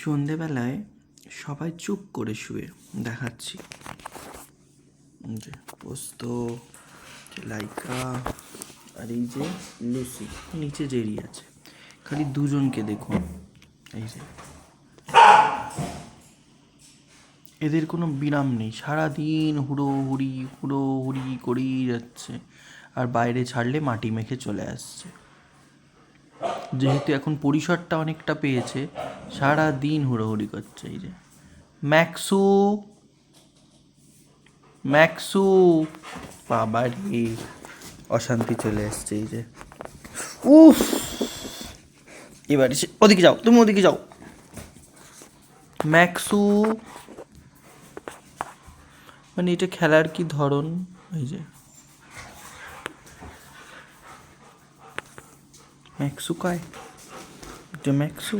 সন্ধেবেলায় সবাই চুপ করে শুয়ে দেখাচ্ছি যে পোস্ত, লাইকা আর এই যে লুসি নিচে জেরি আছে, খালি দুজনকে দেখুন। এই যে এদের কোনো বিরাম নেই, সারাদিন হুড়োহুড়ি করেই যাচ্ছে, আর বাইরে ছাড়লে মাটি মেখে চলে আসছে। যেহেতু এখন পরিসরটা অনেকটা পেয়েছে, সারা দিন হুড়োহুড়ি করছে। এই যে ম্যাক্সু ম্যাক্সু বাবারে অশান্তি চলে এসছে। এই যে উফ, এবার ওদিকে যাও, তুমি ওদিকে যাও। ম্যাক্সু, মানে এটা খেলার কি ধরন? এই যে ম্যাক্সু কয়, এটা ম্যাক্সু।